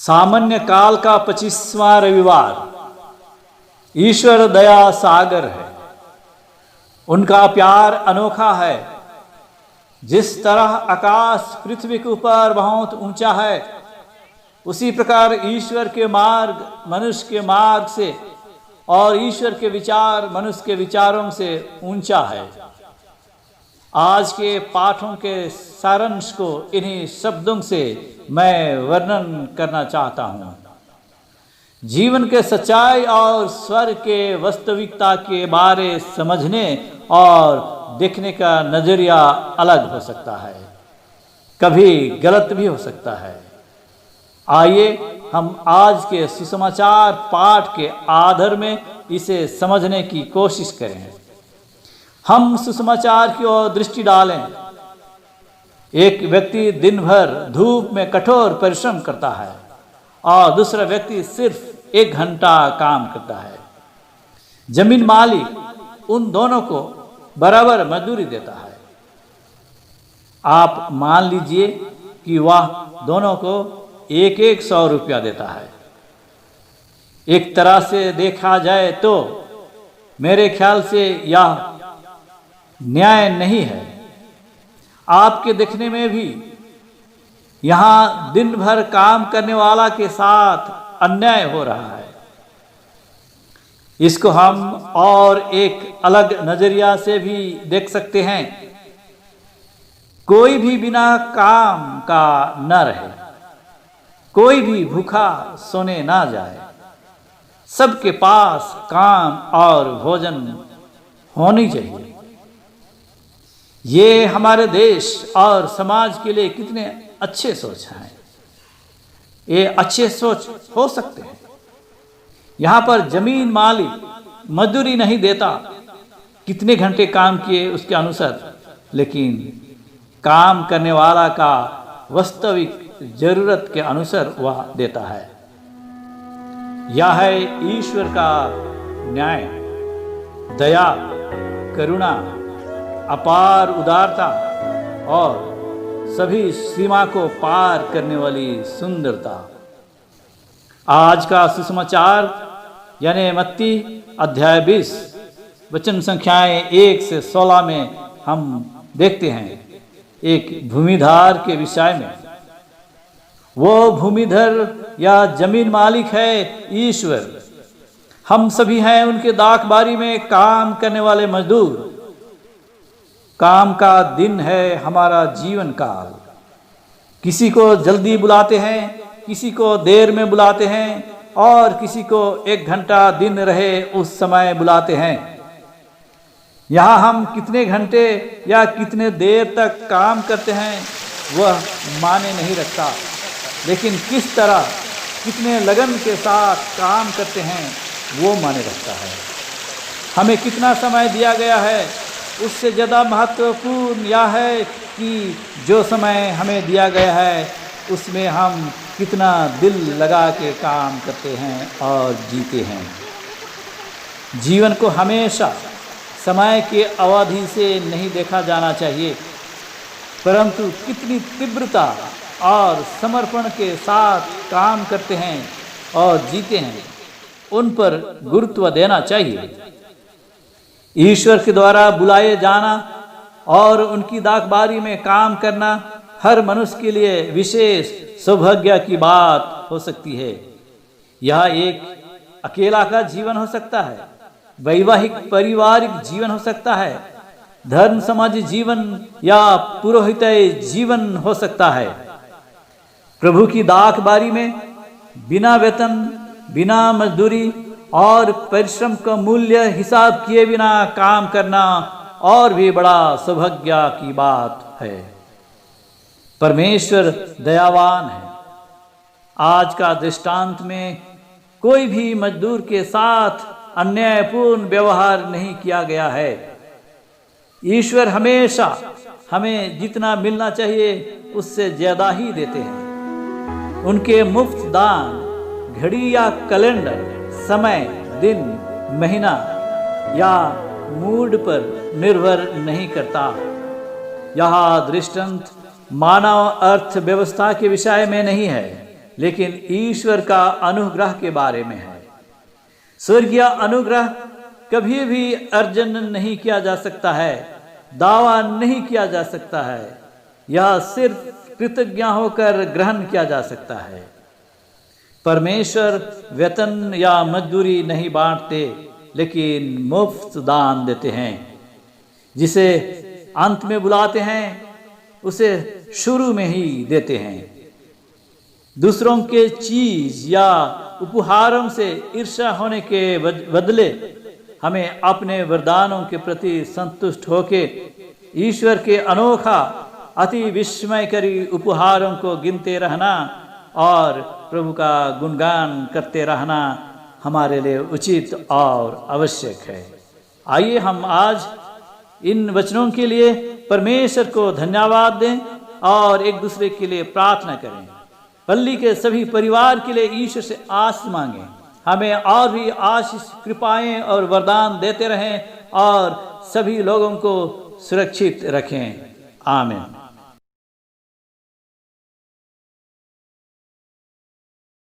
सामान्य काल का 25वां रविवार ईश्वर दया सागर है। उनका प्यार अनोखा है। जिस तरह आकाश पृथ्वी के ऊपर बहुत ऊंचा है, उसी प्रकार ईश्वर के मार्ग मनुष्य के मार्ग से और ईश्वर के विचार मनुष्य के विचारों से ऊंचा है। आज के पाठों के सारांश को इन्हीं शब्दों से मैं वर्णन करना चाहता हूँ। जीवन के सच्चाई और स्वर्ग के वास्तविकता के बारे समझने और देखने का नजरिया अलग हो सकता है, कभी गलत भी हो सकता है। आइए हम आज के सुसमाचार पाठ के आधार में इसे समझने की कोशिश करें। हम सुसमाचार की ओर दृष्टि डालें। एक व्यक्ति दिन भर धूप में कठोर परिश्रम करता है और दूसरा व्यक्ति सिर्फ 1 घंटा काम करता है। जमीन मालिक उन दोनों को बराबर मजदूरी देता है। आप मान लीजिए कि वह दोनों को 100 रुपया देता है। एक तरह से देखा जाए तो मेरे ख्याल से यह न्याय नहीं है। आपके देखने में भी यहां दिन भर काम करने वाला के साथ अन्याय हो रहा है। इसको हम और एक अलग नजरिया से भी देख सकते हैं। कोई भी बिना काम का न रहे, कोई भी भूखा सोने ना जाए। सबके पास काम और भोजन होनी चाहिए। ये हमारे देश और समाज के लिए कितने अच्छे सोच हैं। ये अच्छे सोच हो सकते हैं। यहाँ पर जमीन मालिक मजदूरी नहीं देता, कितने घंटे काम किए उसके अनुसार, लेकिन काम करने वाला का वास्तविक जरूरत के अनुसार वह देता है। यह है ईश्वर का न्याय, दया, करुणा, अपार उदारता और सभी सीमा को पार करने वाली सुंदरता। आज का सुसमाचार यानी मत्ती अध्याय 20 वचन संख्याएं 1 से 16 में हम देखते हैं एक भूमिधार के विषय में। वो भूमिधर या जमीन मालिक है ईश्वर। हम सभी हैं उनके दाख बारी में काम करने वाले मजदूर। काम का दिन है हमारा जीवन काल। किसी को जल्दी बुलाते हैं, किसी को देर में बुलाते हैं और किसी को 1 घंटा दिन रहे उस समय बुलाते हैं। यहाँ हम कितने घंटे या कितने देर तक काम करते हैं वह माने नहीं रखता, लेकिन किस तरह कितने लगन के साथ काम करते हैं वो माने रखता है। हमें कितना समय दिया गया है उससे ज़्यादा महत्वपूर्ण यह है कि जो समय हमें दिया गया है उसमें हम कितना दिल लगा के काम करते हैं और जीते हैं। जीवन को हमेशा समय के अवधि से नहीं देखा जाना चाहिए, परंतु कितनी तीव्रता और समर्पण के साथ काम करते हैं और जीते हैं उन पर गुरुत्व देना चाहिए। ईश्वर के द्वारा बुलाए जाना और उनकी दाखबारी में काम करना हर मनुष्य के लिए विशेष सौभाग्य की बात हो सकती है। यह एक अकेला का जीवन हो सकता है, वैवाहिक पारिवारिक जीवन हो सकता है, धर्म समाज जीवन या पुरोहित जीवन हो सकता है। प्रभु की दाखबारी में बिना वेतन, बिना मजदूरी और परिश्रम का मूल्य हिसाब किए बिना काम करना और भी बड़ा सौभाग्य की बात है। परमेश्वर दयावान है। आज का दृष्टांत में कोई भी मजदूर के साथ अन्यायपूर्ण व्यवहार नहीं किया गया है। ईश्वर हमेशा हमें जितना मिलना चाहिए उससे ज्यादा ही देते हैं। उनके मुफ्त दान घड़ी या कैलेंडर, समय, दिन, महीना या मूड पर निर्भर नहीं करता। यह दृष्टांत मानव अर्थव्यवस्था के विषय में नहीं है, लेकिन ईश्वर का अनुग्रह के बारे में है। स्वर्गीय अनुग्रह कभी भी अर्जन नहीं किया जा सकता है, दावा नहीं किया जा सकता है। यह सिर्फ कृतज्ञ होकर ग्रहण किया जा सकता है। परमेश्वर वेतन या मजदूरी नहीं बांटते, लेकिन मुफ्त दान देते हैं। जिसे अंत में बुलाते हैं उसे शुरू में ही देते हैं। दूसरों के चीज या उपहारों से ईर्ष्या होने के बदले हमें अपने वरदानों के प्रति संतुष्ट होकर ईश्वर के अनोखा अति विस्मयकारी उपहारों को गिनते रहना और प्रभु का गुणगान करते रहना हमारे लिए उचित और आवश्यक है। आइए हम आज इन वचनों के लिए परमेश्वर को धन्यवाद दें और एक दूसरे के लिए प्रार्थना करें। पल्ली के सभी परिवार के लिए ईश्वर से आशीष मांगें। हमें और भी आशीष, कृपाएं और वरदान देते रहें और सभी लोगों को सुरक्षित रखें। आमीन।